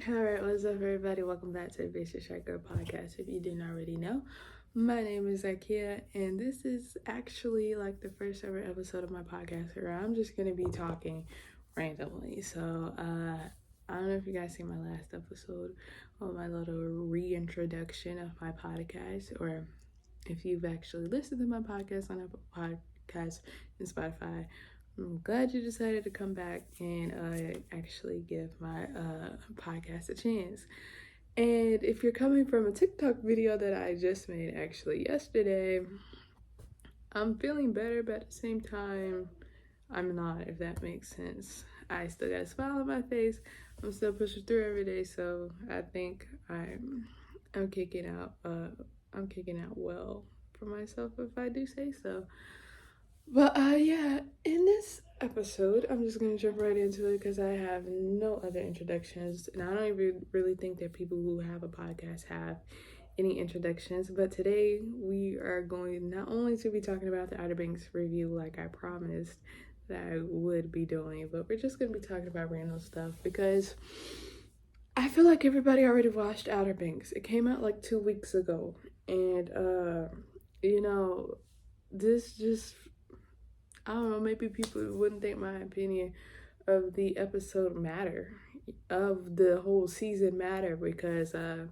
Alright, what's up, everybody? Welcome back to the Vicious Striker podcast. If you didn't already know, my name is Zykia, and this is actually like the first ever episode of my podcast where I'm just gonna be talking randomly. So, I don't know if you guys seen my last episode or my little reintroduction of my podcast, or if you've actually listened to my podcast on Apple Podcasts and Spotify. I'm glad you decided to come back and actually give my podcast a chance. And if you're coming from a TikTok video that I just made actually yesterday, I'm feeling better, but at the same time, I'm not, if that makes sense. I still got a smile on my face. I'm still pushing through every day, so I think I'm kicking out. I'm kicking out well for myself, if I do say so. But yeah, in this episode, I'm just gonna jump right into it because I have no other introductions, and I don't even really think that people who have a podcast have any introductions. But today we are going not only to be talking about the Outer Banks review, like I promised that I would be doing, but we're just gonna be talking about random stuff because I feel like everybody already watched Outer Banks. It came out like 2 weeks ago, and you know, this just I don't know, maybe people wouldn't think my opinion of the episode matter, of the whole season matter, because I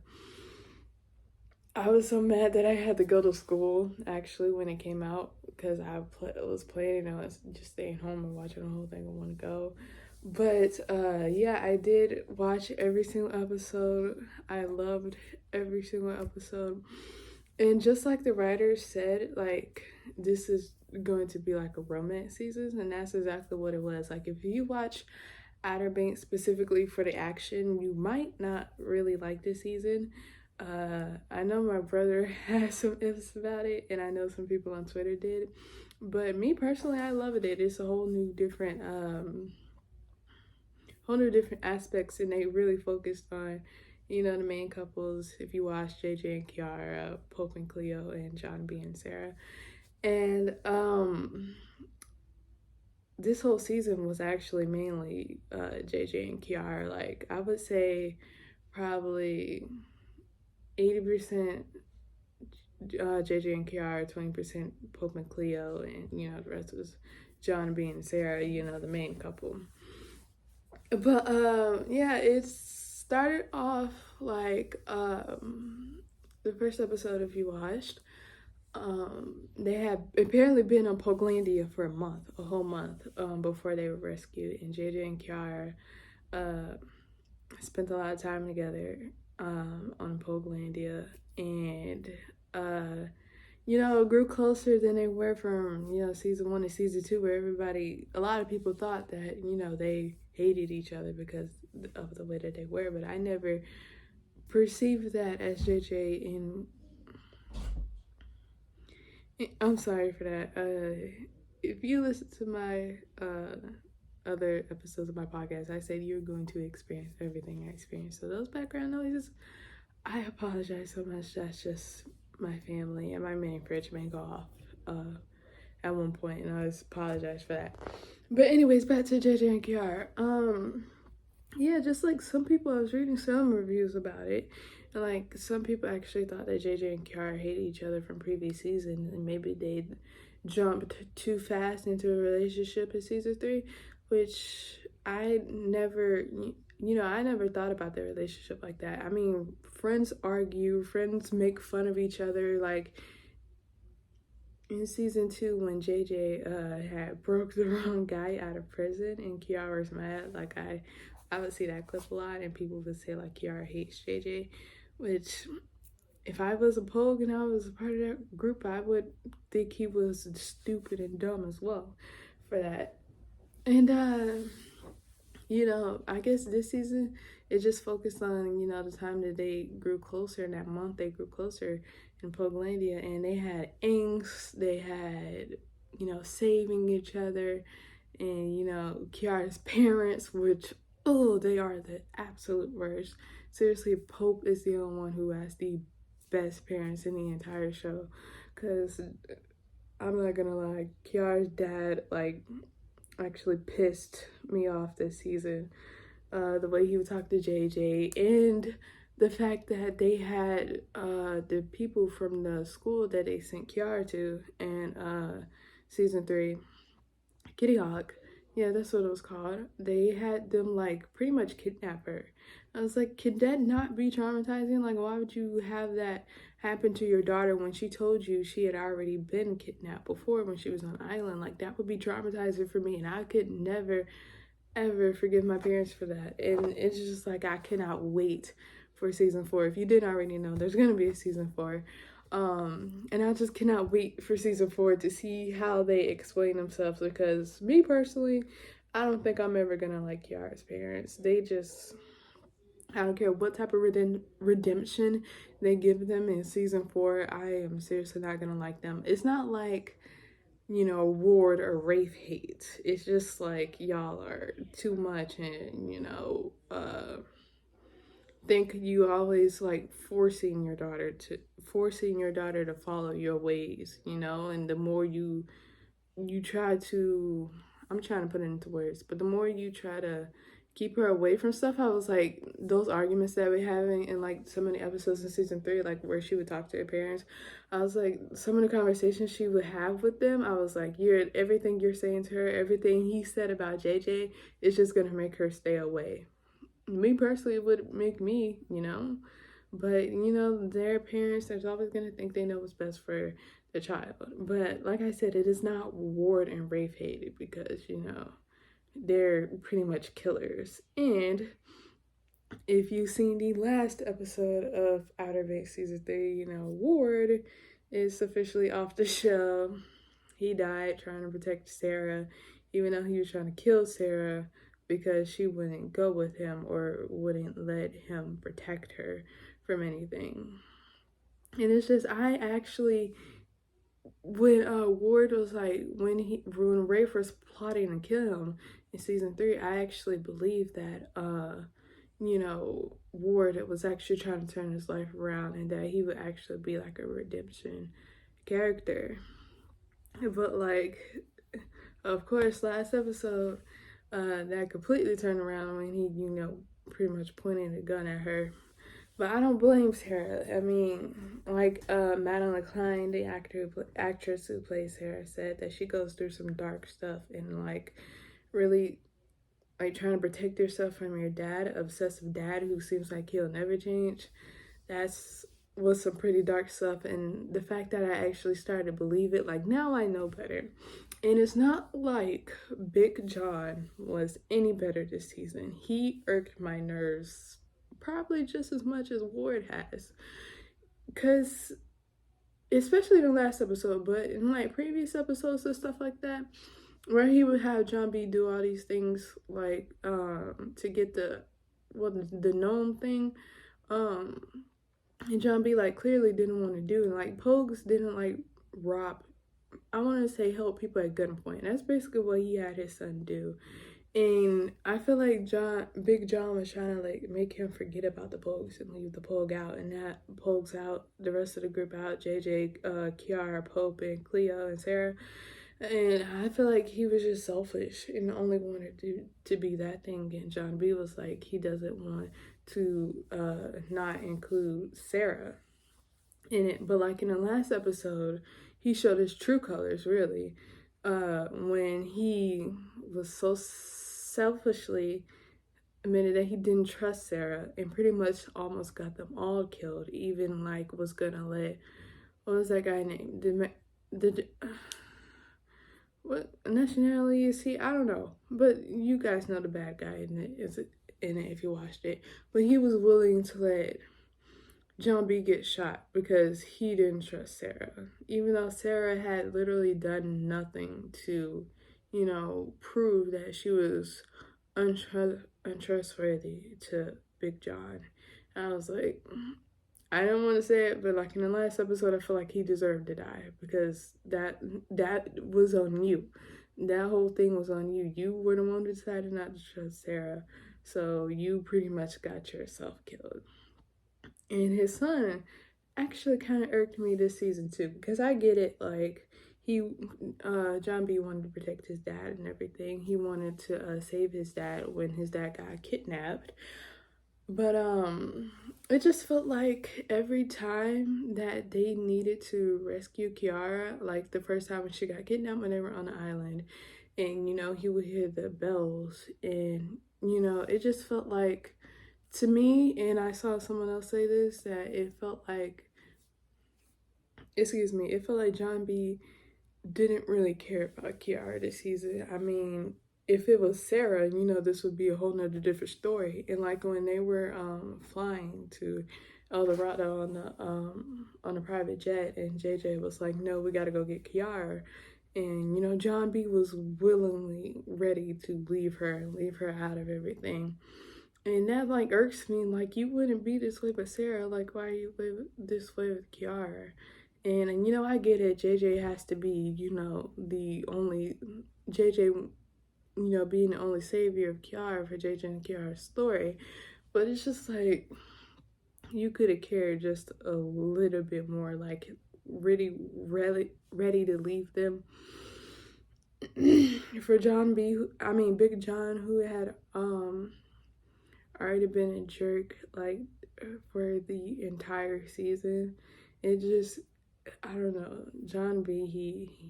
was so mad that I had to go to school actually when it came out because I was planning on just staying home and watching the whole thing. I want to go. But yeah, I did watch every single episode. I loved every single episode. And just like the writers said, like, this is going to be like a romance season, and that's exactly what it was. Like, if you watch Outer Banks specifically for the action, you might not really like this season. I know my brother has some ifs about it, and I know some people on Twitter did. But me personally, I loved it. It's a whole new different aspects, and they really focused on, the main couples. If you watch JJ and Kiara, Pope and Cleo, and John B and Sarah. And this whole season was actually mainly JJ and Kiara. Like, I would say probably 80% JJ and Kiara, 20% Pope and Cleo, and the rest was John B and Sarah, the main couple. But yeah, it started off like the first episode, if you watched, they had apparently been on Poglandia for a whole month, before they were rescued, and JJ and Kiara spent a lot of time together on Poglandia, and grew closer than they were from season 1 to season 2, where a lot of people thought that they hated each other because of the way that they were, but I never perceived that as JJ and I'm sorry for that. If you listen to my other episodes of my podcast, I said you're going to experience everything I experienced. So those background noises, I apologize so much. That's just my family, and my main fridge may go off at one point, and I just apologize for that. But anyways, back to JJ and Kiara. Yeah, just like some people, I was reading some reviews about it, and like some people actually thought that JJ and Kiara hated each other from previous seasons, and maybe they jumped too fast into a relationship in season 3, which I never, I never thought about their relationship like that. I mean, friends argue, friends make fun of each other. Like in season 2, when JJ had broke the wrong guy out of prison and Kiara was mad, like I would see that clip a lot, and people would say like Kiara hates JJ, which if I was a pogue and I was a part of that group, I would think he was stupid and dumb as well for that. And I guess this season it just focused on, the time that they grew closer, and that month they grew closer in Poglandia, and they had angst, they had, saving each other, and, Kiara's parents, which, oh, they are the absolute worst. Seriously, Pope is the only one who has the best parents in the entire show, because I'm not gonna lie, Kiara's dad, like, actually pissed me off this season. the way he would talk to JJ, and the fact that they had the people from the school that they sent Jiara to in season 3, Kitty Hawk. Yeah, that's what it was called. They had them like pretty much kidnap her. I was like, could that not be traumatizing? Like, why would you have that happen to your daughter when she told you she had already been kidnapped before when she was on the island? Like, that would be traumatizing for me, and I could never ever forgive my parents for that. And it's just like, I cannot wait for season 4. If you didn't already know, there's gonna be a season 4. And I just cannot wait for season 4 to see how they explain themselves, because me personally, I don't think I'm ever gonna like Kiara's parents. They just, I don't care what type of redemption they give them in season 4, I am seriously not gonna like them. It's not like, Ward or Rafe hate. It's just like, y'all are too much, and think you always like forcing your daughter to follow your ways, and the more you try to, I'm trying to put it into words, but the more you try to keep her away from stuff, I was like, those arguments that we're having in like so many episodes in season 3, like where she would talk to her parents, I was like, some of the conversations she would have with them, I was like, everything you're saying to her, everything he said about JJ is just gonna make her stay away. Me personally, it would make me, but their parents, there's always gonna think they know what's best for the child. But like I said, it is not Ward and Rafe hated, because they're pretty much killers. And if you've seen the last episode of Outer Banks season 3, Ward is officially off the show. He died trying to protect Sarah, even though he was trying to kill Sarah because she wouldn't go with him or wouldn't let him protect her from anything. And it's just, I actually, when Ward was like, when Rafe was plotting to kill him in season 3, I actually believed that Ward was actually trying to turn his life around, and that he would actually be like a redemption character. But like, of course, last episode, that completely turned around when he, pretty much pointed a gun at her. But I don't blame Sarah. I mean, like Madeline Klein, the actress who plays Sarah, said that she goes through some dark stuff, and like really like trying to protect yourself from your dad, obsessive dad who seems like he'll never change. Was some pretty dark stuff, and the fact that I actually started to believe it, like now I know better. And it's not like Big John was any better this season. He irked my nerves probably just as much as Ward has, because especially in the last episode, but in like previous episodes and stuff like that, where he would have John B do all these things like to get the gnome thing, and John B like clearly didn't want to do, and like Pogues didn't like rob, I want to say help people at gunpoint. That's basically what he had his son do. And I feel like Big John was trying to like make him forget about the Pogues and leave the Pogue out, and that Pogues out the rest of the group out, JJ, Kiara, Pope, and Cleo, and Sarah. And I feel like he was just selfish and only wanted to be that thing. And John B was like, he doesn't want to not include Sarah in it. But like in the last episode, he showed his true colors, really, when he was so selfishly admitted that he didn't trust Sarah, and pretty much almost got them all killed. Even like was gonna let, what was that guy named? What nationality is he? I don't know, but you guys know the bad guy in it if you watched it. But he was willing to let John B get shot because he didn't trust Sarah, even though Sarah had literally done nothing to, prove that she was untrustworthy to Big John. And I was like, I don't want to say it, but like in the last episode, I feel like he deserved to die, because that was on you. That whole thing was on you. You were the one who decided not to trust Sarah, so you pretty much got yourself killed. And his son actually kind of irked me this season too, because I get it, like John B wanted to protect his dad and everything. He wanted to save his dad when his dad got kidnapped. But it just felt like every time that they needed to rescue Jiara, like the first time when she got kidnapped when they were on the island, and he would hear the bells, and it just felt like, to me, and I saw someone else say this, that it felt like, it felt like John B didn't really care about Jiara this season. I mean, if it was Sarah, this would be a whole nother different story. And like when they were flying to El Dorado on a private jet, and JJ was like, "No, we got to go get Jiara," and John B was willingly ready to leave her out of everything. And that like irks me. Like, you wouldn't be this way with Sarah. Like, why are you live this way with Jiara? And I get it. JJ has to be, the only JJ, being the only savior of Jiara for JJ and Kiara's story. But it's just like, you could have cared just a little bit more. Like, ready to leave them. For John B, Big John, who had already been a jerk like for the entire season. It just, I don't know, John B,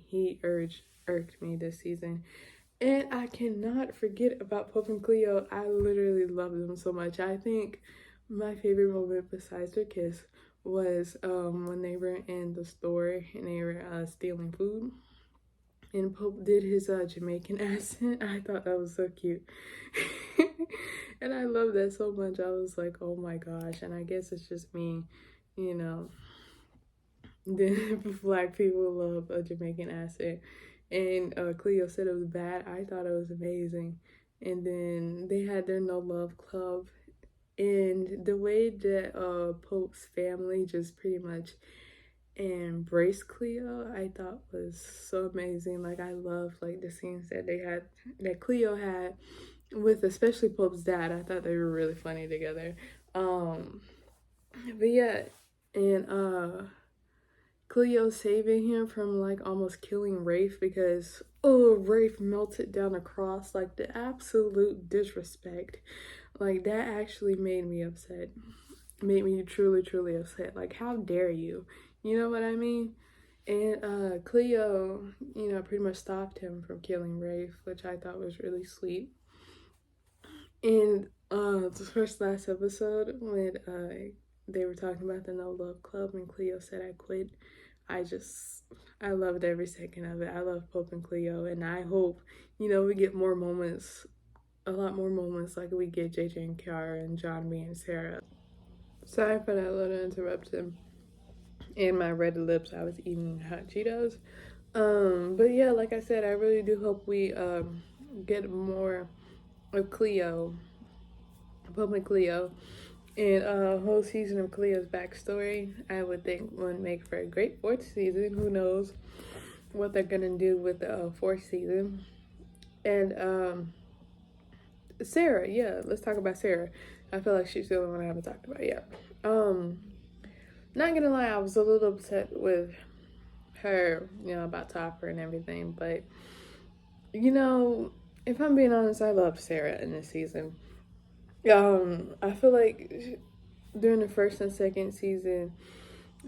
he irked me this season. And I cannot forget about Pope and Cleo. I literally love them so much. I think my favorite moment besides their kiss was when they were in the store and they were stealing food. And Pope did his Jamaican accent. I thought that was so cute. And I love that so much. I was like, oh my gosh. And I guess it's just me, the black people love a Jamaican accent. And Cleo said it was bad. I thought it was amazing. And then they had their no love club. And the way that Pope's family just pretty much embraced Cleo, I thought was so amazing. Like, I loved like the scenes that Cleo had with especially Pope's dad. I thought they were really funny together. But yeah, and Cleo saving him from like almost killing Rafe because Rafe melted down the cross. Like, the absolute disrespect. Like, that actually made me upset. Made me truly, truly upset. Like, how dare you? You know what I mean? And Cleo, pretty much stopped him from killing Rafe, which I thought was really sweet. And the last episode, when they were talking about the No Love Club and Cleo said, "I quit," I loved every second of it. I love Pope and Cleo, and I hope, we get more moments, a lot more moments like we get JJ and Jiara and John B and Sarah. Sorry for that little interruption. And my red lips, I was eating hot Cheetos. But yeah, like I said, I really do hope we get more of Cleo, Pope and Cleo, and a whole season of Cleo's backstory. I would think would make for a great fourth season. Who knows what they're gonna do with the fourth season. And Sarah, yeah, let's talk about Sarah. I feel like she's the only one I haven't talked about yet. Not gonna lie, I was a little upset with her, about Topper and everything, but if I'm being honest, I loved Sarah in this season. I feel like during the first and second season,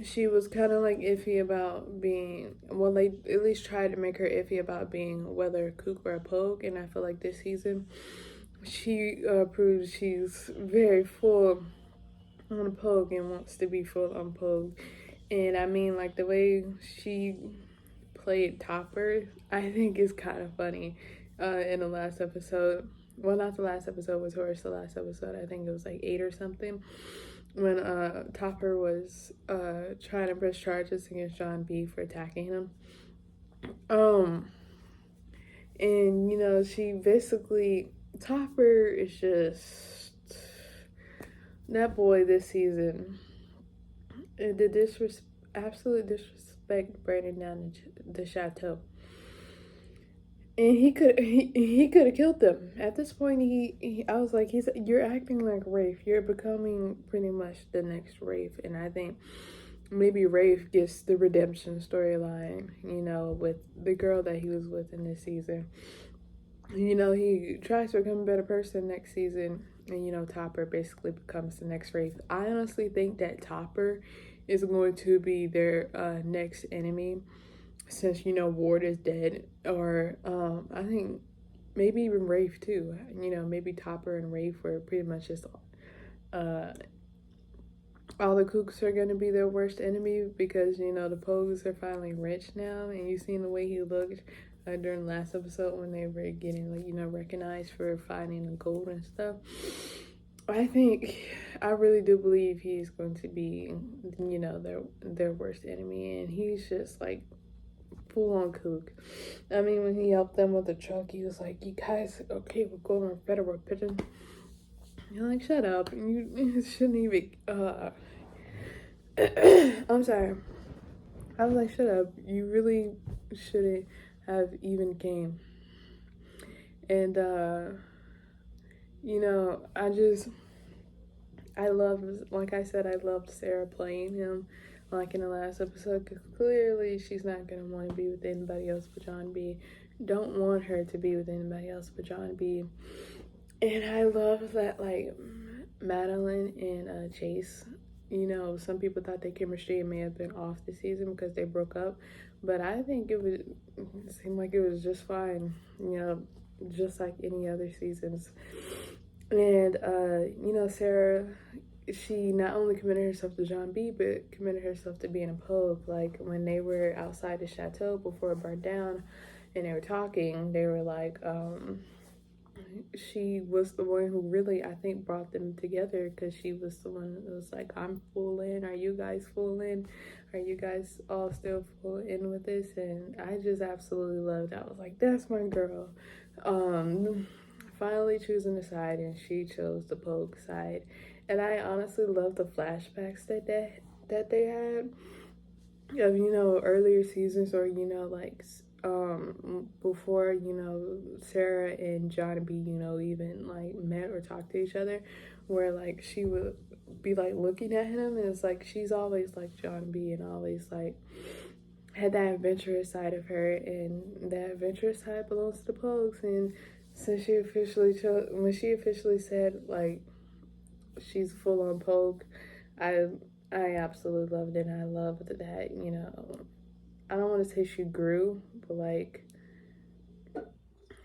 she was kind of like iffy about being, well, they at least tried to make her iffy about being whether a kook or a pogue, and I feel like this season she proves she's very full on a pogue and wants to be full on pogue. And I mean, like, the way she played Topper, I think is kind of funny. In the last episode, well, not the last episode with Horace, the last episode, I think it was like 8 or something, when Topper was trying to press charges against John B for attacking him. And she basically, Topper is just that boy this season. The absolute disrespect burning down the chateau. And he could have killed them. At this point, I was like, you're acting like Rafe. You're becoming pretty much the next Rafe. And I think maybe Rafe gets the redemption storyline, you know, with the girl that he was with in this season. You know, he tries to become a better person next season, and you know, Topper basically becomes the next Rafe. I honestly think that Topper is going to be their next enemy, since you know Ward is dead, or I think maybe even Rafe too. You know, maybe Topper and Rafe were pretty much just uh all the kooks are gonna be their worst enemy, because you know the pogues are finally rich now, and you seen the way he looked during the last episode when they were getting, like, you know, recognized for finding the gold and stuff. I really do believe he's going to be, you know, their worst enemy, and he's just like full on kook. I mean, when he helped them with the truck, he was like, "You guys, okay, we're going better, we're pitching." You're like, "Shut up! You shouldn't even." I'm sorry. I was like, "Shut up! You really shouldn't have even came." And you know, I loved, like I said, I loved Sarah playing him, like in the last episode, because clearly she's not gonna want to be with anybody else but John B. Don't want her to be with anybody else but John B. And I love that, like, Madeline and Chase, you know, some people thought their chemistry may have been off this season because they broke up, but I think it seemed like it was just fine, you know, just like any other seasons. And you know, Sarah, she not only committed herself to John B, but committed herself to being a pope. Like when they were outside the chateau before it burned down, and they were talking, they were like, she was the one who really, I think, brought them together, because she was the one that was like, "I'm full in. Are you guys full in? Are you guys all still full in with this?" And I just absolutely loved it. I was like, "That's my girl." Finally choosing a side, and she chose the Pogue side. And I honestly love the flashbacks that they had of, you know, earlier seasons, or you know, like before, you know, Sarah and John B, you know, even like met or talked to each other, where like she would be like looking at him, and it's like she's always like John B, and always like had that adventurous side of her, and that adventurous side belongs to the Pogues. And since she officially when she officially said like she's full on Pogue, I I absolutely loved it. And I loved that, you know, I don't want to say she grew, but like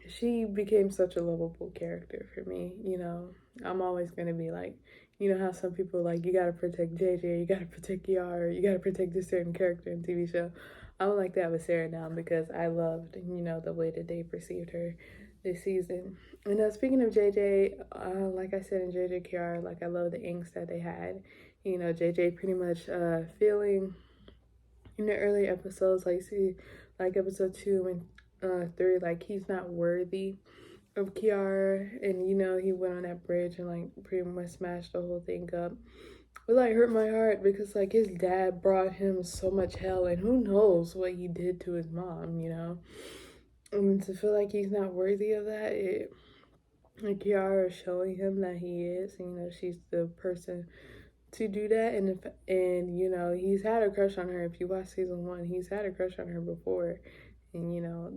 she became such a lovable character for me. You know, I'm always gonna be like, you know how some people like, you gotta protect JJ, you gotta protect Jiara, you gotta protect this certain character in TV show. I'm like that with Sarah now, because I loved, you know, the way that they perceived her this season. And speaking of JJ, like I said in JJ Kiara, like I love the angst that they had. You know, JJ pretty much feeling in the early episodes, like see, like episode 2 and 3, like he's not worthy of Kiara, and you know he went on that bridge and like pretty much smashed the whole thing up. It like hurt my heart, because like his dad brought him so much hell, and who knows what he did to his mom, you know. And to feel like he's not worthy of that, like Kiara is showing him that he is, and you know she's the person to do that. And you know he's had a crush on her. If you watch season 1, he's had a crush on her before. And you know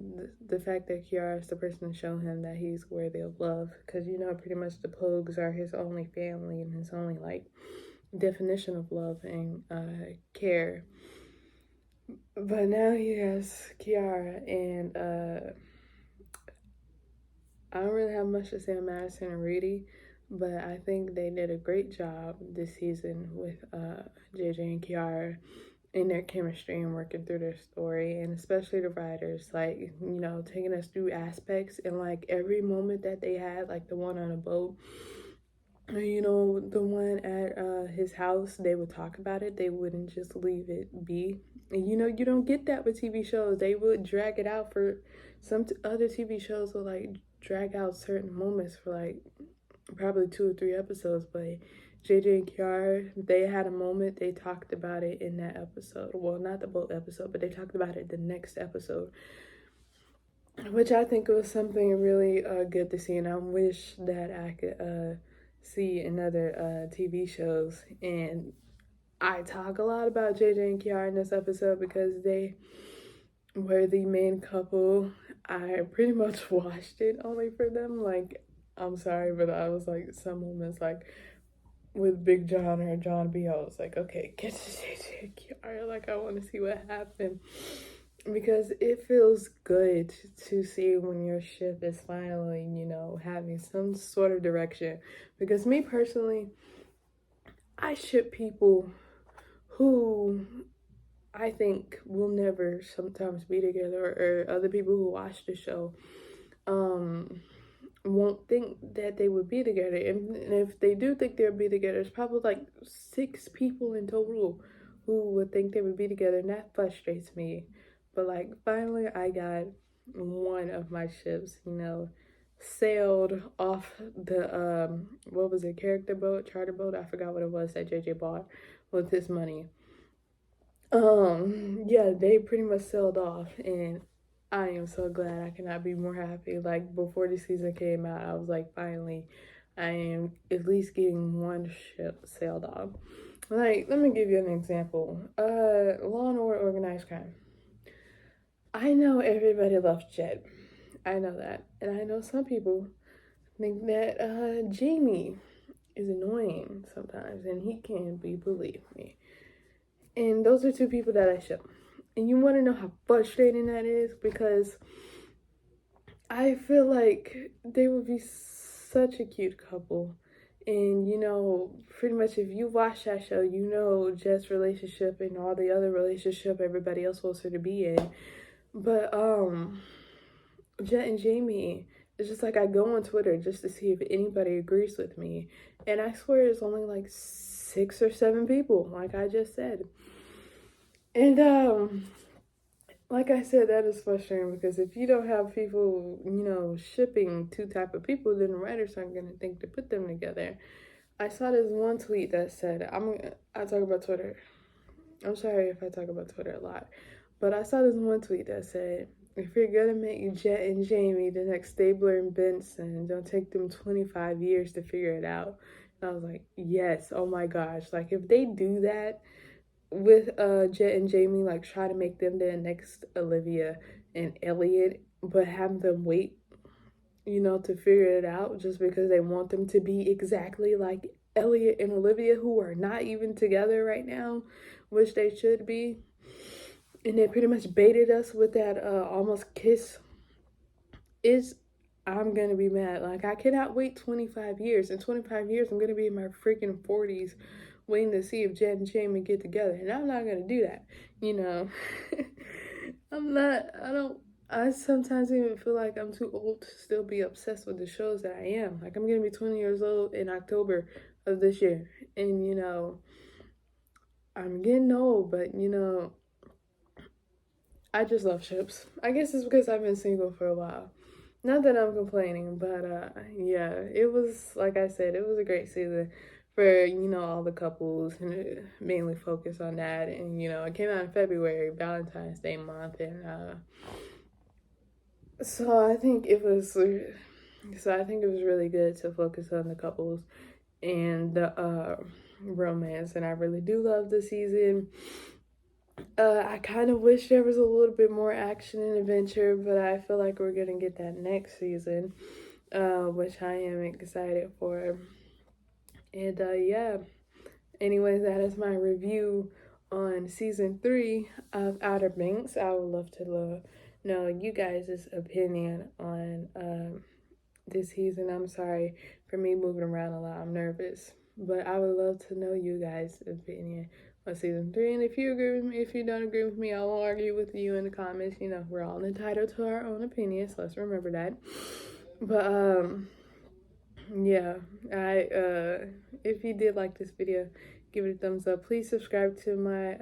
the fact that Kiara is the person to show him that he's worthy of love, because you know pretty much the Pogues are his only family and his only like definition of love and care. But now he has Kiara, and I don't really have much to say on Madison and Rudy, but I think they did a great job this season with JJ and Kiara in their chemistry and working through their story, and especially the writers, like, you know, taking us through aspects, and like every moment that they had, like the one on a boat, you know, the one at his house, they would talk about it. They wouldn't just leave it be. And you know, you don't get that with TV shows. They would drag it out for other TV shows will like drag out certain moments for like probably 2 or 3 episodes. But JJ and Kiara, they had a moment. They talked about it in that episode. Well, not the boat episode, but they talked about it the next episode, which I think was something really good to see. And I wish that I could see in other TV shows. And I talk a lot about JJ and Jiara in this episode because they were the main couple. I pretty much watched it only for them. Like, I'm sorry, but I was like, some moments, like, with Big John or John B, I was like, okay, get to JJ and Jiara. Like, I want to see what happened. Because it feels good to see when your ship is finally, having some sort of direction. Because me personally, I ship people who I think will never sometimes be together, or other people who watch the show won't think that they would be together. And if they do think they'll be together, it's probably like 6 people in total who would think they would be together, and that frustrates me. But like, finally I got one of my ships, sailed off the what was it, charter boat, I forgot what it was that JJ bought with his money. Yeah, they pretty much sailed off, and I am so glad. I cannot be more happy. Like, before the season came out, I was like, finally, I am at least getting one ship sailed off. Like, let me give you an example. Law and Order Organized Crime. I know everybody loves Jet. I know that. And I know some people think that Jamie is annoying sometimes, and he can be, believe me. And those are 2 people that I ship. And you want to know how frustrating that is? Because I feel like they would be such a cute couple. And, pretty much if you watch that show, Jet's relationship and all the other relationship everybody else wants her to be in. But, Jet and Jamie, it's just like I go on Twitter just to see if anybody agrees with me. And I swear it's only like 6 or 7 people, like I just said. And, like I said, that is frustrating because if you don't have people, shipping 2 type of people, then the writers aren't going to think to put them together. I saw this one tweet that said, I talk about Twitter. I'm sorry if I talk about Twitter a lot. But I saw this one tweet that said, if you're going to make Jet and Jamie the next Stabler and Benson, don't take them 25 years to figure it out. And I was like, yes, oh my gosh. Like, if they do that with Jet and Jamie, like, try to make them the next Olivia and Elliot, but have them wait, to figure it out just because they want them to be exactly like Elliot and Olivia, who are not even together right now, which they should be. And they pretty much baited us with that almost kiss. I'm gonna be mad. Like, I cannot wait 25 years. In 25 years, I'm gonna be in my freaking 40s waiting to see if Jet and Jamie get together. And I'm not gonna do that, I sometimes even feel like I'm too old to still be obsessed with the shows that I am. Like, I'm gonna be 20 years old in October of this year. And, I'm getting old, but, I just love ships. I guess it's because I've been single for a while. Not that I'm complaining, but yeah, it was, like I said, it was a great season for, all the couples, and mainly focus on that. And, it came out in February, Valentine's Day month, and so I think it was really good to focus on the couples and the romance, and I really do love the season. I kind of wish there was a little bit more action and adventure, but I feel like we're gonna get that next season, which I am excited for. And yeah, anyways, that is my review on season 3 of Outer Banks. I would love to know you guys' opinion on this season. I'm sorry for me moving around a lot. I'm nervous, but I would love to know you guys' opinion on season 3. And if you agree with me, if you don't agree with me, I won't argue with you in the comments. We're all entitled to our own opinions. Let's remember that. But yeah, if you did like this video, give it a thumbs up. Please subscribe to my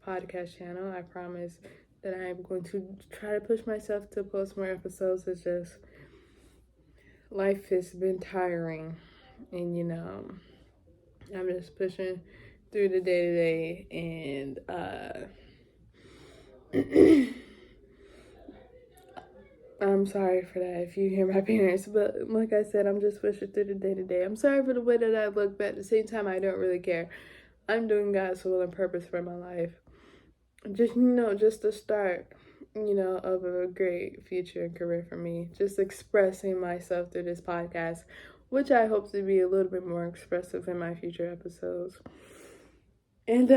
podcast channel. I promise that I am going to try to push myself to post more episodes. It's just life has been tiring, and I'm just pushing through the day-to-day, and I'm sorry for that if you hear my parents, but like I said, I'm just pushing through the day-to-day. I'm sorry for the way that I look, but at the same time, I don't really care. I'm doing God's will and purpose for my life. Just, just the start, of a great future and career for me. Just expressing myself through this podcast, which I hope to be a little bit more expressive in my future episodes. And,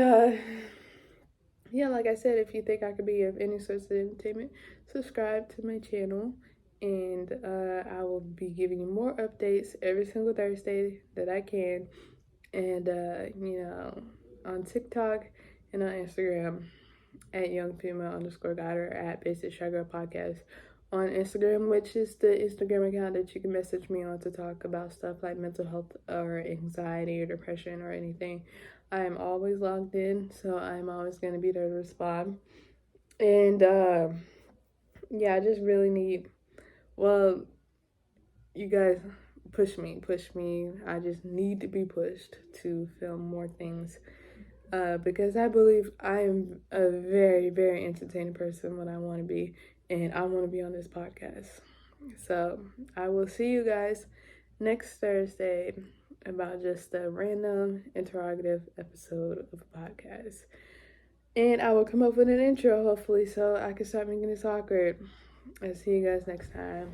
yeah, like I said, if you think I could be of any source of entertainment, subscribe to my channel. And I will be giving you more updates every single Thursday that I can. And, on TikTok and on Instagram at youngfemale_guide or at basic shy girl podcast on Instagram, which is the Instagram account that you can message me on to talk about stuff like mental health or anxiety or depression or anything. I am always logged in, so I'm always going to be there to respond. And yeah, I just really need, well, you guys push me. I just need to be pushed to film more things. Because I believe I am a very, very entertaining person when I want to be, and I want to be on this podcast. So I will see you guys next Thursday about just a random interrogative episode of a podcast. And I will come up with an intro, hopefully, so I can start making this awkward. I'll see you guys next time.